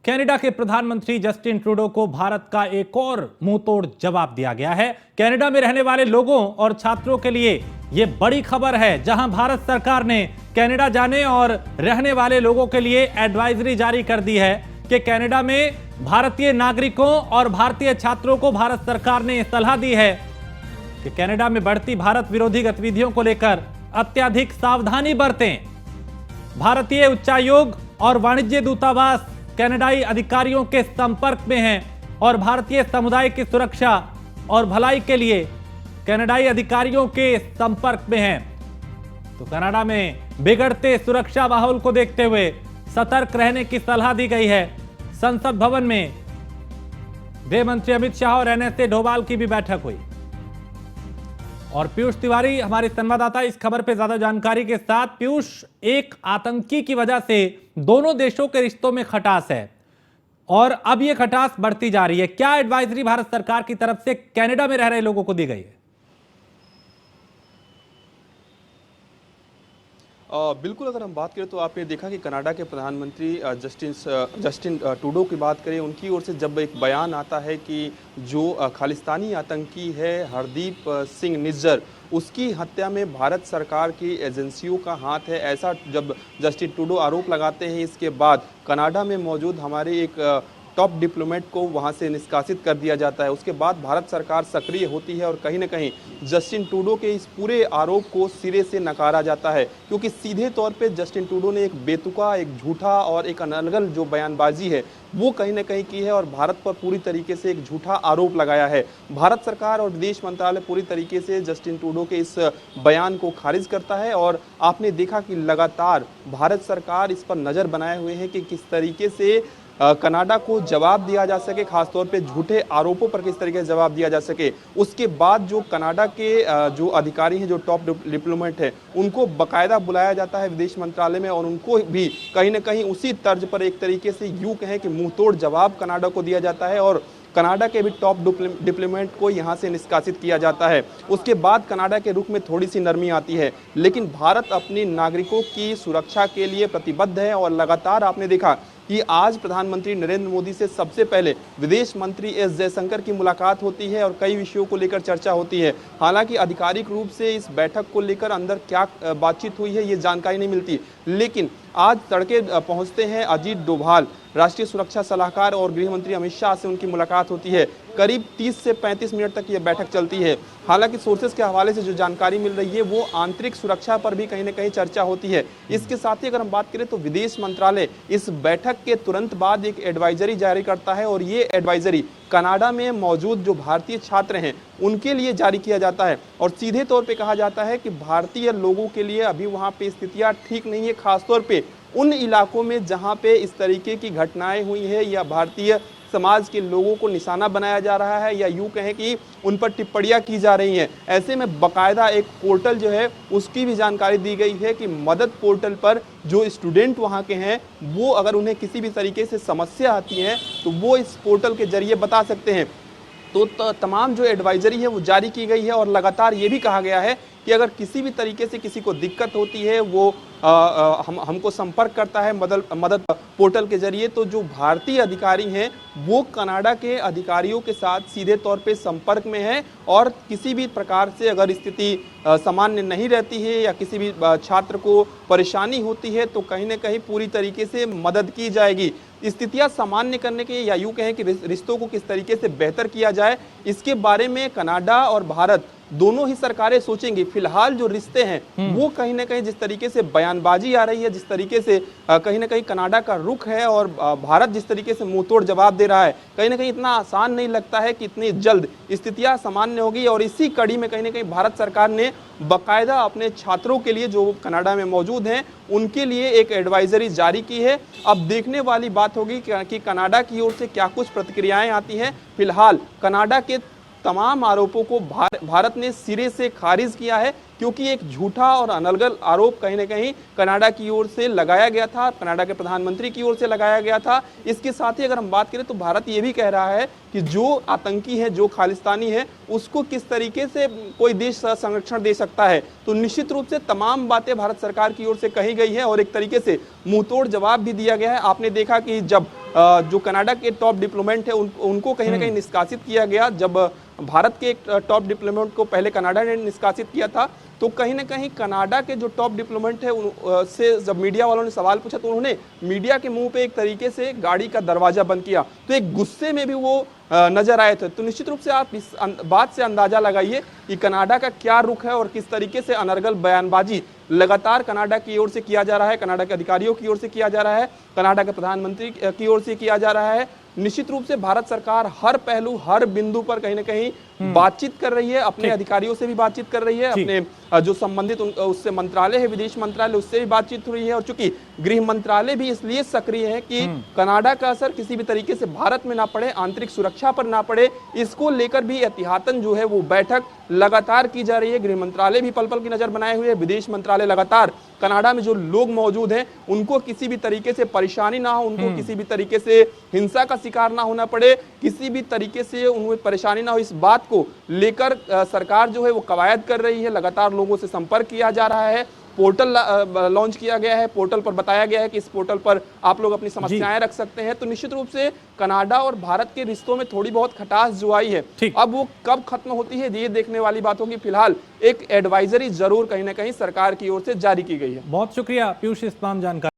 Canada के प्रधानमंत्री Justin Trudeau को भारत का एक और मुंहतोड़ जवाब दिया गया है। कनाडा में रहने वाले लोगों और छात्रों के लिए यह बड़ी खबर है, जहां भारत सरकार ने कनाडा जाने और रहने वाले लोगों के लिए एडवाइजरी जारी कर दी है कि कनाडा में भारतीय नागरिकों और भारतीय छात्रों को भारत सरकार ने सलाह दी है कि कनाडा में बढ़ती भारत विरोधी गतिविधियों को लेकर अत्यधिक सावधानी बरतें। भारतीय उच्चायोग और वाणिज्य दूतावास कनाडाई अधिकारियों के संपर्क में हैं और भारतीय समुदाय की सुरक्षा और भलाई के लिए कनाडाई अधिकारियों के संपर्क में हैं। तो कनाडा में बिगड़ते सुरक्षा माहौल को देखते हुए सतर्क रहने की सलाह दी गई है। संसद भवन में गृह मंत्री अमित शाह और एनएसए डोभाल की भी बैठक हुई। और पीयूष तिवारी हमारे संवाददाता इस खबर पे ज्यादा जानकारी के साथ। पीयूष, एक आतंकी की वजह से दोनों देशों के रिश्तों में खटास है और अब ये खटास बढ़ती जा रही है। क्या एडवाइजरी भारत सरकार की तरफ से कनाडा में रह रहे लोगों को दी गई है? बिल्कुल, अगर हम बात करें तो आपने देखा कि कनाडा के प्रधानमंत्री जस्टिन ट्रूडो की बात करें, उनकी ओर से जब एक बयान आता है कि जो खालिस्तानी आतंकी है हरदीप सिंह निज्जर, उसकी हत्या में भारत सरकार की एजेंसियों का हाथ है, ऐसा जब जस्टिन ट्रूडो आरोप लगाते हैं, इसके बाद कनाडा में मौजूद हमारे एक टॉप डिप्लोमेट को वहां से निष्कासित कर दिया जाता है। उसके बाद भारत सरकार सक्रिय होती है और कहीं ना कहीं जस्टिन ट्रूडो के इस पूरे आरोप को सिरे से नकारा जाता है, क्योंकि सीधे तौर पे जस्टिन ट्रूडो ने एक बेतुका, एक झूठा और एक अनर्गल जो बयानबाजी है वो कहीं ना कहीं की है और भारत पर पूरी तरीके से एक झूठा आरोप लगाया है। भारत सरकार और विदेश मंत्रालय पूरी तरीके से जस्टिन ट्रूडो के इस बयान को खारिज करता है और आपने देखा कि लगातार भारत सरकार इस पर नज़र बनाए हुए है कि किस तरीके से कनाडा को जवाब दिया जा सके, खासतौर पे झूठे आरोपों पर किस तरीके से जवाब दिया जा सके। उसके बाद जो कनाडा के जो अधिकारी हैं, जो टॉप डिप्लोमेट हैं, उनको बाकायदा बुलाया जाता है विदेश मंत्रालय में और उनको भी कहीं ना कहीं उसी तर्ज पर एक तरीके से यूं कहें कि मुंहतोड़ जवाब कनाडा को दिया जाता है और कनाडा के भी टॉप डिप्लोमेट को यहां से निष्कासित किया जाता है। उसके बाद कनाडा के रुख में थोड़ी सी नरमी आती है, लेकिन भारत अपनी नागरिकों की सुरक्षा के लिए प्रतिबद्ध है और लगातार आपने देखा कि आज प्रधानमंत्री नरेंद्र मोदी से सबसे पहले विदेश मंत्री एस जयशंकर की मुलाकात होती है और कई विषयों को लेकर चर्चा होती है। हालांकि आधिकारिक रूप से इस बैठक को लेकर अंदर क्या बातचीत हुई है ये जानकारी नहीं मिलती, लेकिन आज तड़के पहुंचते हैं अजीत डोभाल, राष्ट्रीय सुरक्षा सलाहकार, और गृह मंत्री अमित शाह से उनकी मुलाकात होती है। करीब 30 से 35 मिनट तक ये बैठक चलती है। हालांकि सोर्सेज के हवाले से जो जानकारी मिल रही है वो आंतरिक सुरक्षा पर भी कहीं ना कहीं चर्चा होती है। इसके साथ ही अगर हम बात करें तो विदेश मंत्रालय इस बैठक के तुरंत बाद एक एडवाइजरी जारी करता है और ये एडवाइजरी कनाडा में मौजूद जो भारतीय छात्र हैं उनके लिए जारी किया जाता है और सीधे तौर पे कहा जाता है कि भारतीय लोगों के लिए अभी वहाँ पे स्थितियाँ ठीक नहीं है, खासतौर पे उन इलाकों में जहाँ पे इस तरीके की घटनाएं हुई है या भारतीय समाज के लोगों को निशाना बनाया जा रहा है या यूं कहें कि उन पर टिप्पणियां की जा रही हैं। ऐसे में बाकायदा एक पोर्टल जो है उसकी भी जानकारी दी गई है कि मदद पोर्टल पर जो स्टूडेंट वहां के हैं वो अगर उन्हें किसी भी तरीके से समस्या आती है तो वो इस पोर्टल के जरिए बता सकते हैं। तो तमाम जो एडवाइजरी है वो जारी की गई है और लगातार ये भी कहा गया है कि अगर किसी भी तरीके से किसी को दिक्कत होती है वो हमको संपर्क करता है मदद पोर्टल के जरिए। तो जो भारतीय अधिकारी हैं वो कनाडा के अधिकारियों के साथ सीधे तौर पे संपर्क में है और किसी भी प्रकार से अगर स्थिति सामान्य नहीं रहती है या किसी भी छात्र को परेशानी होती है तो कहीं ना कहीं पूरी तरीके से मदद की जाएगी। स्थितियां सामान्य करने के या यूं कहें कि रिश्तों को किस तरीके से बेहतर किया जाए, इसके बारे में कनाडा और भारत दोनों ही सरकारें सोचेंगी। फिलहाल जो रिश्ते हैं वो कहीं ना कहीं जिस तरीके से बयानबाजी आ रही है, जिस तरीके से कहीं ना कहीं कनाडा का रुख है और भारत जिस तरीके से मुंहतोड़ जवाब दे रहा है, कहीं ना कहीं इतना आसान नहीं लगता है कि इतनी जल्द स्थितियां सामान्य होगी। और इसी कड़ी में कहीं ना कहीं भारत सरकार ने बाकायदा अपने छात्रों के लिए जो कनाडा में मौजूद हैं उनके लिए एक एडवाइजरी जारी की है। अब देखने वाली बात होगी कि कनाडा की ओर से क्या कुछ प्रतिक्रियाएं आती हैं। फिलहाल कनाडा के तमाम आरोपों को भारत ने सिरे से खारिज किया है क्योंकि एक झूठा और अनर्गल आरोप कहीं ना कहीं कनाडा की ओर से लगाया गया था, कनाडा के प्रधानमंत्री की ओर से लगाया गया था। इसके साथ ही अगर हम बात करें तो भारत ये भी कह रहा है कि जो आतंकी है, जो खालिस्तानी है, उसको किस तरीके से कोई देश संरक्षण दे सकता है। तो निश्चित रूप से तमाम बातें भारत सरकार की ओर से कही गई है और एक तरीके से मुंहतोड़ जवाब भी दिया गया है। आपने देखा कि जब जो कनाडा के टॉप डिप्लोमेट है उनको कहीं ना कहीं निष्कासित किया गया, जब भारत के एक टॉप डिप्लोमेट को पहले कनाडा ने निष्कासित किया था, तो कहीं ना कहीं कनाडा के जो टॉप डिप्लोमेट है से जब मीडिया वालों ने सवाल पूछा तो उन्होंने मीडिया के मुंह पे एक तरीके से गाड़ी का दरवाजा बंद किया। तो एक गुस्से में भी वो नजर आए थे। तो निश्चित रूप से आप इस बात से अंदाजा लगाइए कि कनाडा का क्या रुख है और किस तरीके से अनर्गल बयानबाजी लगातार कनाडा की ओर से किया जा रहा है, कनाडा के अधिकारियों की ओर से किया जा रहा है, कनाडा के प्रधानमंत्री की ओर से किया जा रहा है। निश्चित रूप से भारत सरकार हर पहलू, हर बिंदु पर कहीं ना कहीं बातचीत कर रही है, अपने अधिकारियों से भी बातचीत कर रही है, अपने जो संबंधित उससे मंत्रालय है, विदेश मंत्रालय, उससे भी बातचीत हो रही है। और चूंकि गृह मंत्रालय भी इसलिए सक्रिय है कि कनाडा का असर किसी भी तरीके से भारत में ना पड़े, आंतरिक सुरक्षा पर ना पड़े, इसको लेकर भी एहतियातन जो है वो बैठक लगातार की जा रही है। गृह मंत्रालय भी पल पल की नजर बनाए हुए है, विदेश मंत्रालय लगातार कनाडा में जो लोग मौजूद हैं उनको किसी भी तरीके से परेशानी ना हो, उनको किसी भी तरीके से हिंसा का शिकार ना होना पड़े, किसी भी तरीके से उन्हें परेशानी ना हो, इस बात को लेकर सरकार जो है वो कवायद कर रही है। लगातार लोगों से संपर्क किया जा रहा है, पोर्टल लॉन्च किया गया है, पोर्टल पर बताया गया है कि इस पोर्टल पर आप लोग अपनी समस्याएं रख सकते हैं। तो निश्चित रूप से कनाडा और भारत के रिश्तों में थोड़ी बहुत खटास जो आई है, अब वो कब खत्म होती है ये देखने वाली बात होगी। फिलहाल एक एडवाइजरी जरूर कहीं ना कहीं सरकार की ओर से जारी की गई है। बहुत शुक्रिया पीयूष इस तमाम जानकारी।